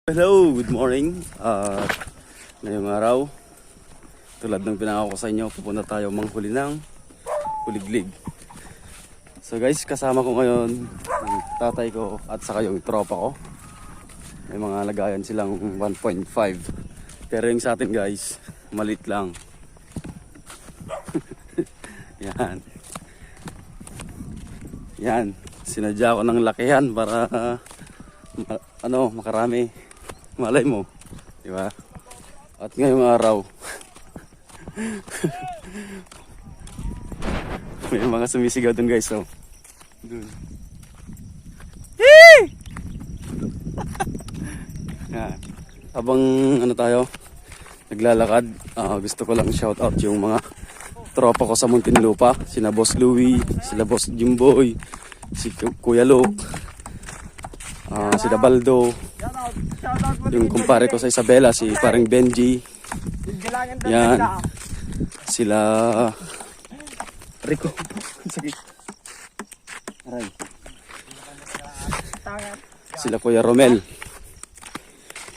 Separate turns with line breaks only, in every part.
Hello, good morning. Ngayong araw, tulad ng pinangako ko sa inyo, pupunta tayo manghuli ng kuliglig. So guys, kasama ko ngayon ang tatay ko at saka yung tropa ko. May mga lagayan silang 1.5. Pero yung sa atin guys, malit lang. Yan. Yan. Sinadya ko ng lakihan para makarami. Malay mo, di ba? At ngayong araw, may mga sumisigaw dun guys, oh. Dun. Yan. Habang tayo, naglalakad, gusto ko lang shout out yung mga tropa ko sa Muntinlupa, sina Boss Louie, sila Boss Jimboy, si Kuya Luke, sila Baldo, yung kumpare ko sa Isabela, si paring Benji. Yan. Sila Rico. Aray. Sila Kuya Romel.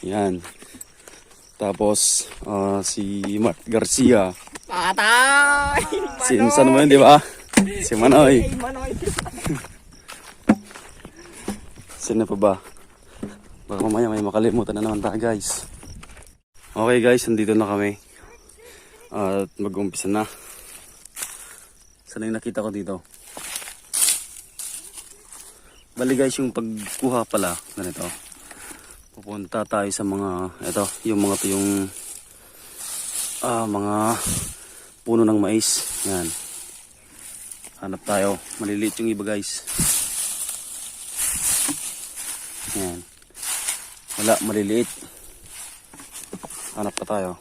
Yan. Tapos si Mark Garcia.
Patay!
Si Insan mo yun, di ba? Si Manoy. Sino pa ba? Baka mamaya may makalimutan na naman tayo guys. Okay guys, nandito na kami. At mag-umpisa na. Sana yung nakita ko dito. Bali guys, yung pagkuha pala, ganito. Pupunta tayo sa mga, yung mga puno ng mais. Yan. Hanap tayo. Maliliit yung iba guys. Yan. Wala, maliliit. Hanap pa tayo.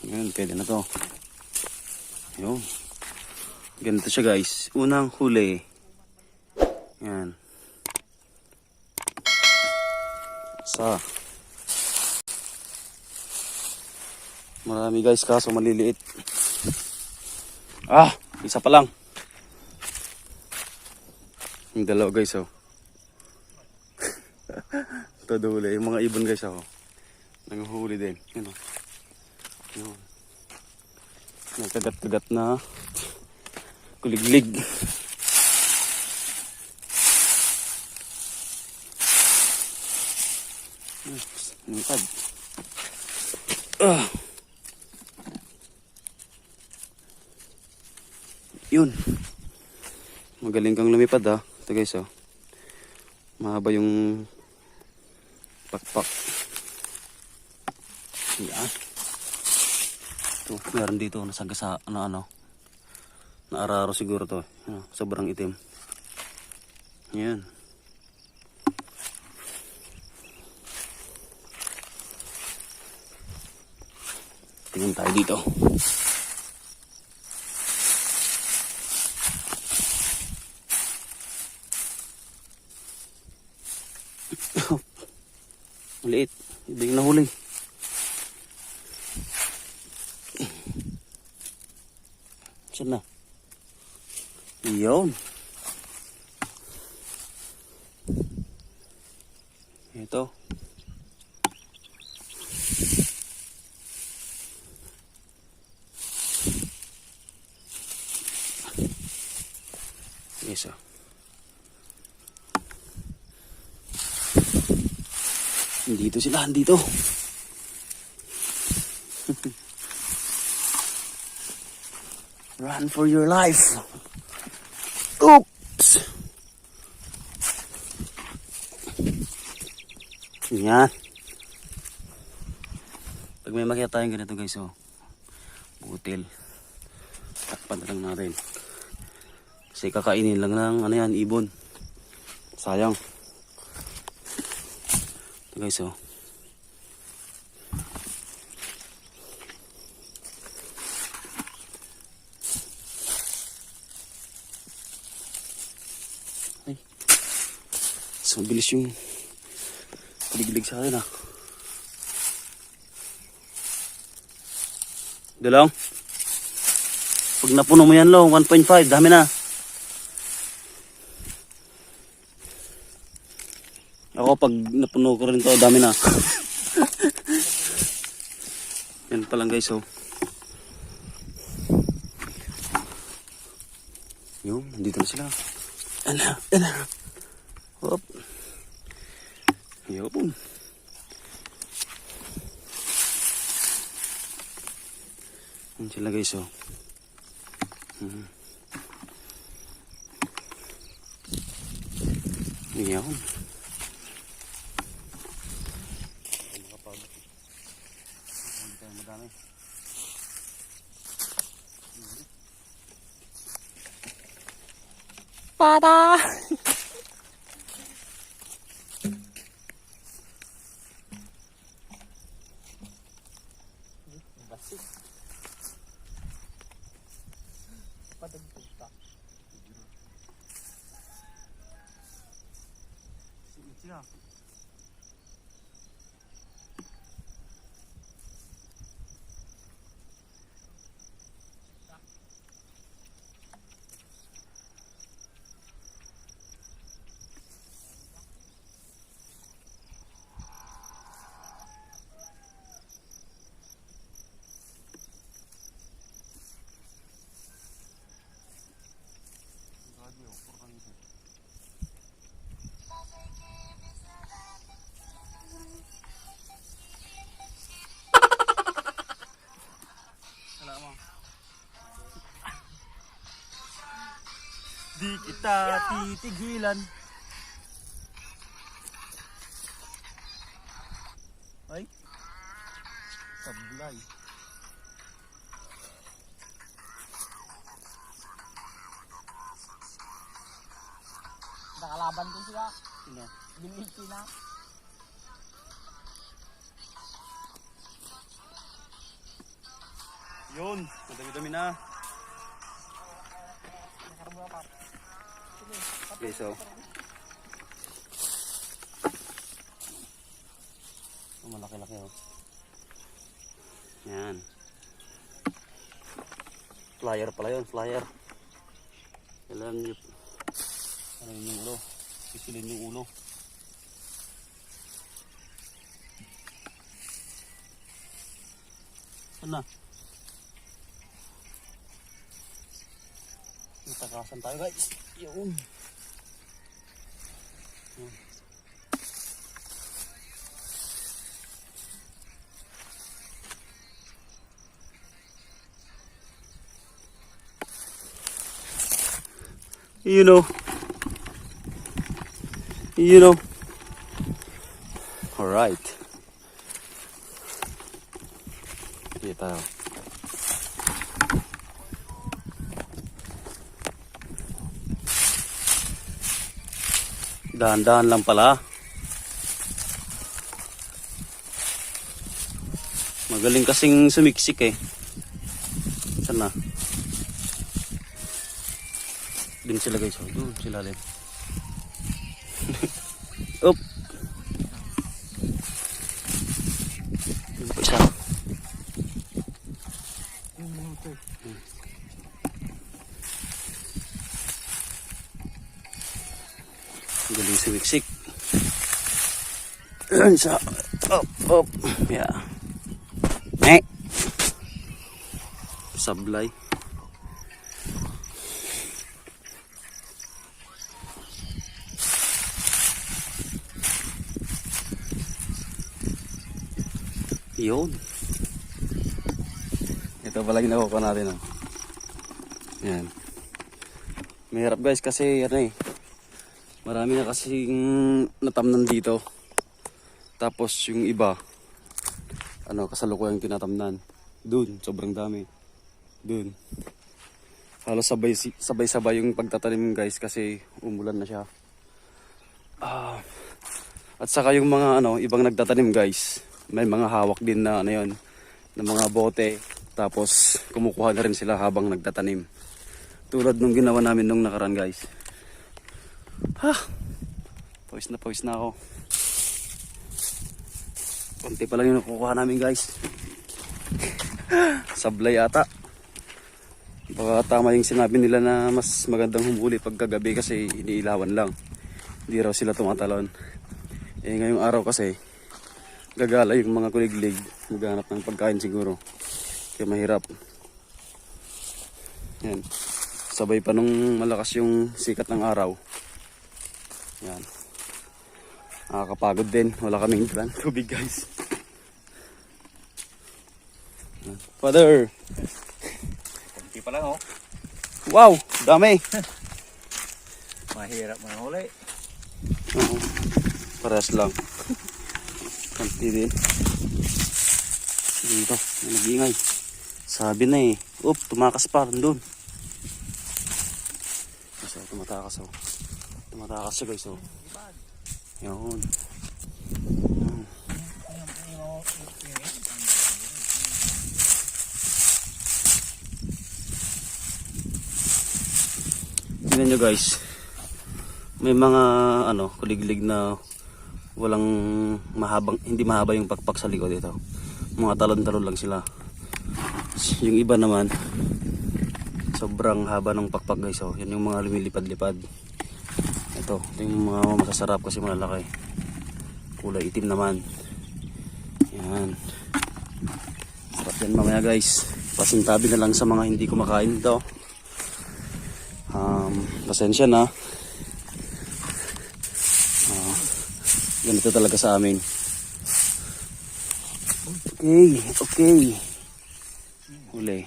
Ngayon, pwede na to. Yun. Ganito siya guys. Unang huli. Yan. Isa. Marami guys, kaso maliliit. Isa pa lang. Yung dalawa guys, oh. Todo huli. Yung mga ibon guys ako. Nanguhuli din. Yun o. Yun. Nagkagat-kagat na kuliglig. Lumipad. Yun. Magaling kang lumipad ha. Ito guys oh. Mahaba yung pakpak. Yan. Ito, meron dito nasagasa naararo siguro to. Sobrang itim. Yan. Tingnan tayo dito. Maliit. Hindi na huli. Saan na? Iyon. Ito. Yes, Dito sila, dito. Run for your life. Oops. Yan. Pag may makita tayong ganito guys, butil. Takpan na lang natin. Kasi kakainin lang ng ibon. Sayang. Ito guys, Ay. So, bilis yung kuliglig sa akin Dalawang. Pag napuno mo yan, 1.5, dami na. Ako, pag napuno ko rin to. Dami na. Yan pa lang guys, oh. Yun, dito na sila. Ano. Hop. Yun. Yan sila guys, oh. Yan. Madami.
Tada! Patagpunta.
Siya. Di kita titigilan. Ay. Sablay.
Nakalaban ko sila.
Sino?
Biniti na.
Yun, madami-dami na. Okay, so. Oh, malaki-laki, oh. Yan. Flyer pala yun, flyer. Kailangan nyo. Ano yun yung ulo? Pisilin yung ulo. Saan na? Takasan tayo guys. Yun. You know. All right. Dito tayo. Dahan-dahan lang pala. Magaling kasing sumiksik eh. Saan na? Din sila guys. Doon sila rin. Up. Isa. Galing sumiksik. Isa. Up. Yeah. Sablay. Yun. Ito pala ginawa natin, oh. Yan. Mahirap guys kasi ano eh. Marami na kasing natamnan dito. Tapos yung iba kasalukuyang tinatamnan. Doon, sobrang dami. Doon. Halos sabay-sabay yung pagtatanim guys kasi umulan na siya. At saka yung mga ibang nagtatanim guys. May mga hawak din na na mga bote. Tapos kumukuha na rin sila habang nagtatanim. Tulad nung ginawa namin nung nakaraan guys. Pawis na ako. Konti pa lang yung nakukuha namin guys. Sablay ata. Baka tama yung sinabi nila na mas magandang humuli pagkagabi kasi iniilawan lang. Hindi raw sila tumatalon. Eh ngayong araw kasi, gagala yung mga kuliglig. Maghanap ng pagkain siguro. Kaya mahirap. Yan. Sabay pa nung malakas yung sikat ng araw. Yan. Nakakapagod din. Wala kaming dran tubig guys. Yan. Father!
Kunti pa lang oh.
Wow! Dami!
Mahirap manghuli.
Oo. Parehas lang. Kunti din. Dito. Nag-iingay. Sabi na eh. Oop! Tumakas pa. Doon. So, tumatakas oh. Tumatakas siya guys oh. Yun. Tingnan nyo guys. May mga ano, kuliglig na walang mahabang, hindi mahaba yung pakpak sa likod dito. Mga talon-talon lang sila. Yung iba naman sobrang haba ng pakpak guys oh. Yan yung mga lumilipad-lipad. Ito yung mga masasarap kasi malalaki. Kulay itim naman. Yan. Sarap yan mamaya guys. Pasintabi na lang sa mga hindi kumakain ito. Pasensya na. Ganito talaga sa amin. Okay, okay. Huli.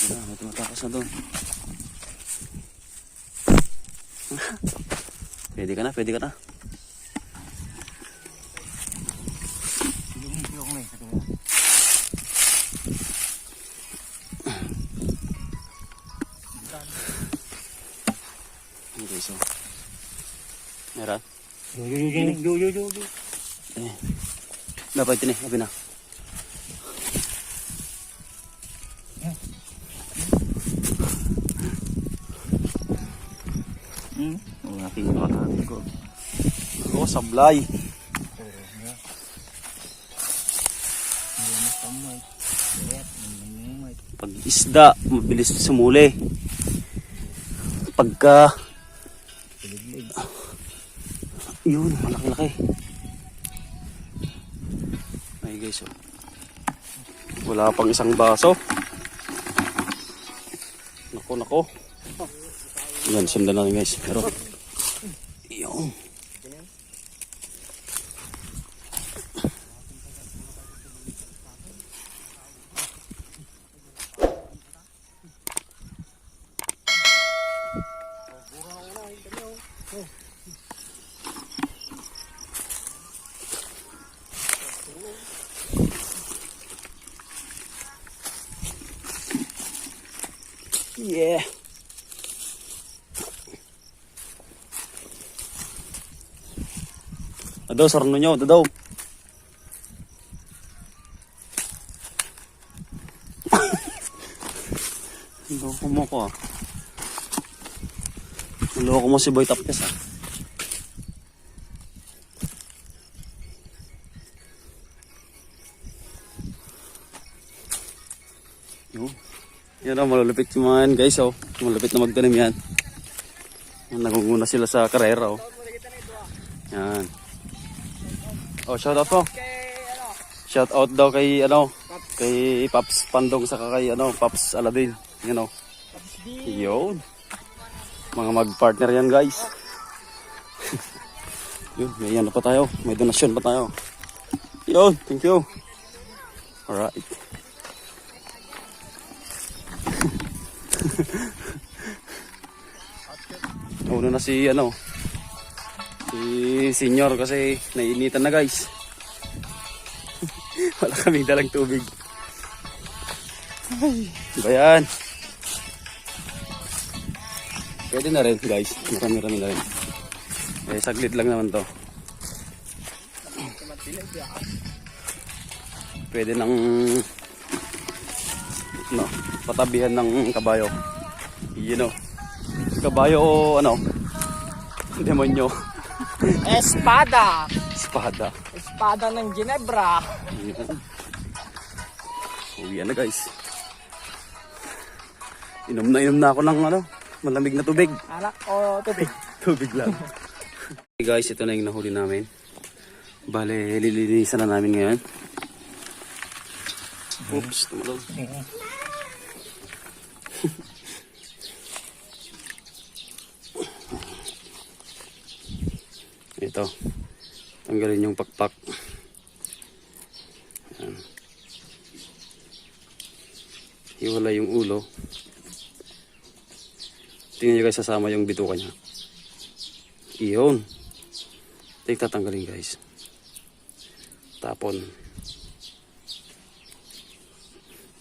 Wala, may tumatakas na doon. Pwede ka na, pwede ka na. Okay, so. Meron?
Yo.
Eh. Dapat ini, abi na. Ang aking makakati ko. Oh, sablay. Pag isda, mabilis sumuli. Pagka yun, malaki-laki. Ay guys, oh. Wala pang isang baso. Nako. Yan, sundan natin guys. Pero, yun. Yeah. Ado, sarno nyo, daw. Loko mo ko ah. Loko mo si Boy Tapkes ah. Yun. Yan oh, malulupit yung mga yan guys oh. Malulupit na magtanim yan. Naguguna sila sa karera oh. Yan. Oh, shout out po. Shout out daw kay ano, kay Paps Pandong saka kay ano, Paps Aladin. Yan oh. Yun. Mga mag-partner yan guys. Yun, may ano pa tayo. May donasyon pa tayo. Yun, thank you. Alright. Una na si ano, si senior kasi nainitan na guys. Wala kaming dalang tubig. Ay, ba yan? Pwede na rin guys, marami-rami na rin. Eh, saglit lang naman to. Pwede nang no, patabihan ng kabayo. You know. Kabayo o ano? Demonyo.
Espada.
Espada.
Espada ng Ginebra.
Ayan. Uwi na guys. Inom na ako ng ano, malamig na tubig.
Anak o tubig?
Tubig lang. Okay guys, ito na yung nahuli namin. Bale, lilinisan na namin ngayon. Oops, tumalog. Ito. Tanggalin yung pakpak. Ayan. Hiwala yung ulo. Tingnan nyo guys, sasama yung bituka niya. Iyon. Ito tatanggalin guys. Tapon.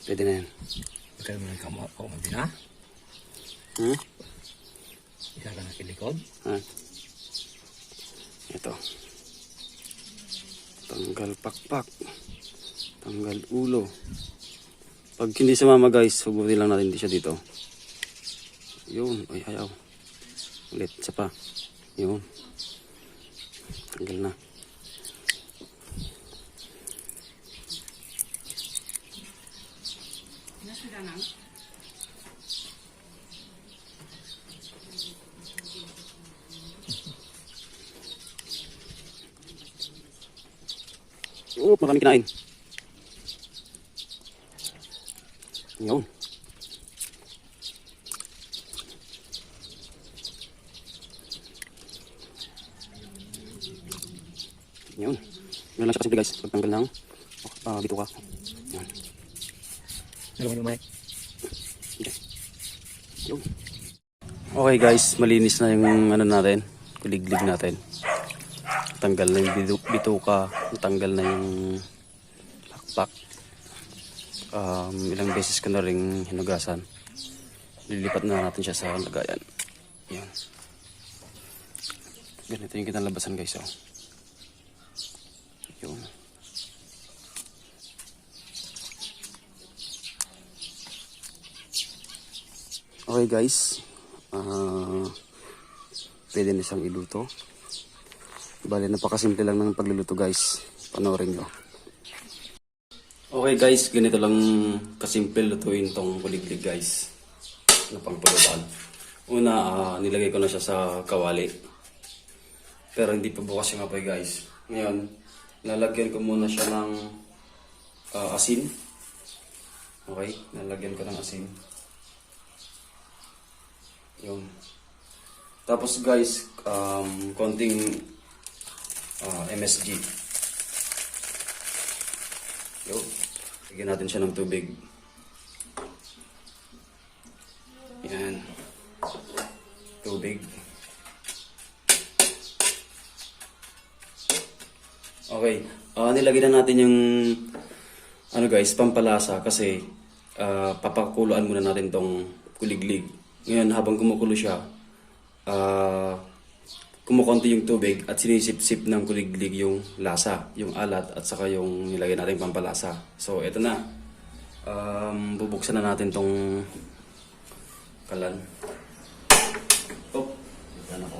Pwede na yan.
Ito yung kamuti na. Isa ka na kilikod.
Ito. Tanggal pakpak. Tanggal ulo. Pag hindi sumama guys, hugutin lang natin, hindi siya dito. Yun. Ay, ayaw. Ulit. Isa pa. Yun. Tanggal na. Oh, marami kinain. Yun. Yun. Meron lang siya kasi guys. Pagtanggal ng bituka. Yun.
Lumay.
Okay. Yun. Okay guys, malinis na yung ano natin. Kuliglig natin. Tanggal na yung bituka. Tanggal na yung pakpak. Ilang beses ko na rin hinugasan. Lilipat na natin siya sa lagayan. Yan. Ganito yung kinalabasan guys. Oh. Yun. Okay guys. Pwede na siyang iluto. Bale, napakasimple lang ng pagluluto guys. Panoorin nyo. Okay guys, ganito lang kasimple lutuin tong kuliglig guys. Na pangpulutan. Una, nilagay ko na siya sa kawali. Pero hindi pa bukas yung apoy guys. Ngayon, lalagyan ko muna siya ng asin. Okay, lalagyan ko ng asin. Yun. Tapos guys, konting MSG. Yun. Lagyan natin siya ng tubig. Yan. Tubig. Okay. Nilagyan na natin yung ano guys, pampalasa kasi papakuluan muna natin tong kuliglig. Ngayon, habang kumukulo siya, kumukonti yung tubig at sinisip-sip ng kuliglig yung lasa, yung alat at saka yung nilagay natin pampalasa. So, ito na. Bubuksan na natin tong kalan. Oh, yan ako.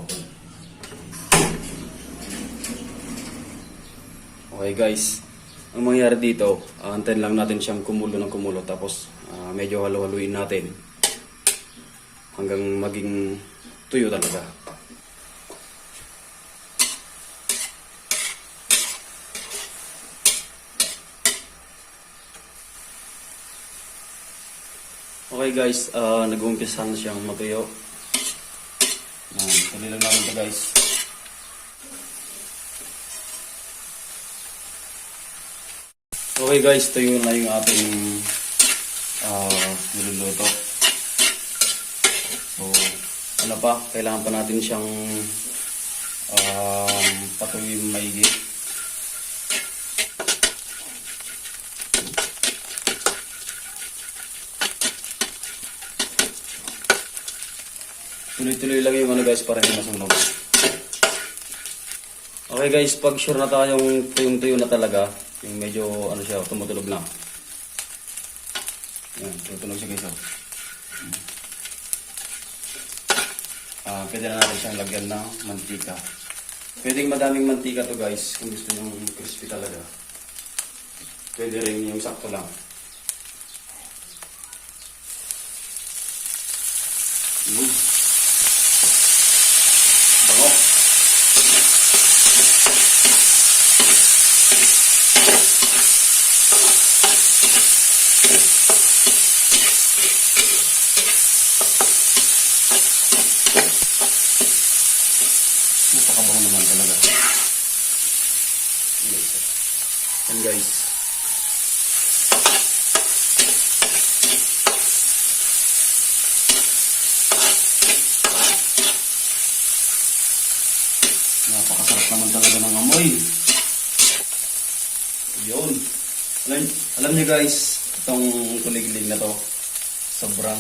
Okay guys, ang mangyayari dito, antayin lang natin siyang kumulo ng kumulo tapos medyo halu-haluin natin hanggang maging tuyo talaga. Okay guys, nag-uumpisa na siyang matuyo. Tuloy lang natin ito guys. Okay guys, tuyo na yung ating niluluto. So, ano pa, kailangan pa natin siyang patuloy maigi. Tuloy-tuloy lang yung ano guys para hindi masunog. Okay guys, pag sure na tayong tuyong-tuyo na talaga, yung medyo ano siya, tumutulog na. Yan, tutulog siya guys. Pwede na natin siyang lagyan ng mantika. Pwedeng madaming mantika to guys, kung gusto nyo crispy talaga. Pwede rin yung sakto lang. Bango. Yan guys. Napakasarap naman talaga ng amoy. Yun. Alam niyo guys, itong kuliglig na to, sobrang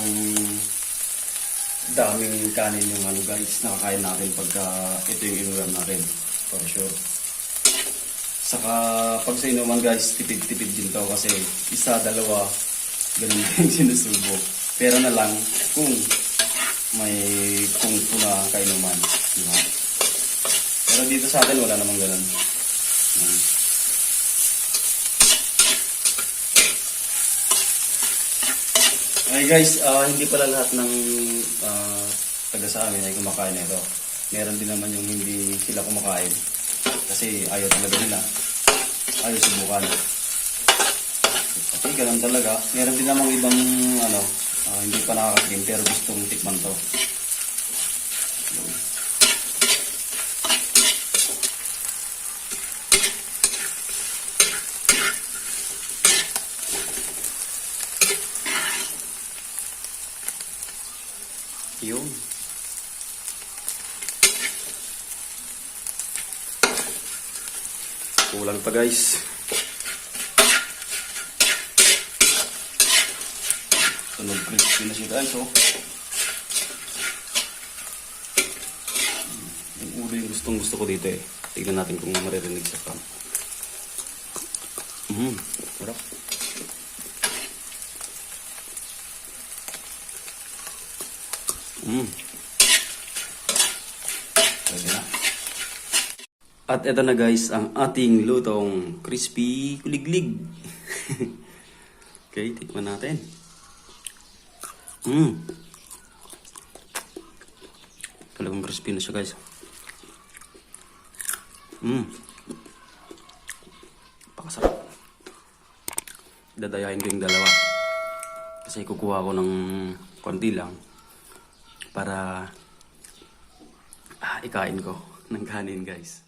daming kanin yung ano guys, nakakain natin pagka ito yung inulam natin. For sure. Saka pag sa inuman guys, tipid-tipid din to kasi isa, dalawa, ganun din sinusubo. Pero na lang kung may kung na kainuman. Diba? Pero dito sa atin wala namang ganun. Okay guys, hindi pala lahat ng taga sa amin ay kumakain nito. Meron din naman yung hindi sila kumakain. Kasi ayaw talaga nila. Ayaw subukan. Okay, ganun talaga. Meron din namang ibang hindi pa nakakatim pero gustong tikman to. Yun. Kulang pa guys. Tunog crispy na siya guys, oh. Yung ulo yung gustong gusto ko dito eh. Tignan natin kung maririnig sa cam. Sarap. Pwede na. At eto na guys, ang ating lutong crispy kuliglig. Okay, tikman natin. Talagang crispy na siya guys. Pakasarap. Dadayain ko yung dalawa. Kasi kukuha ko ng konti lang para ikain ko ng kanin guys.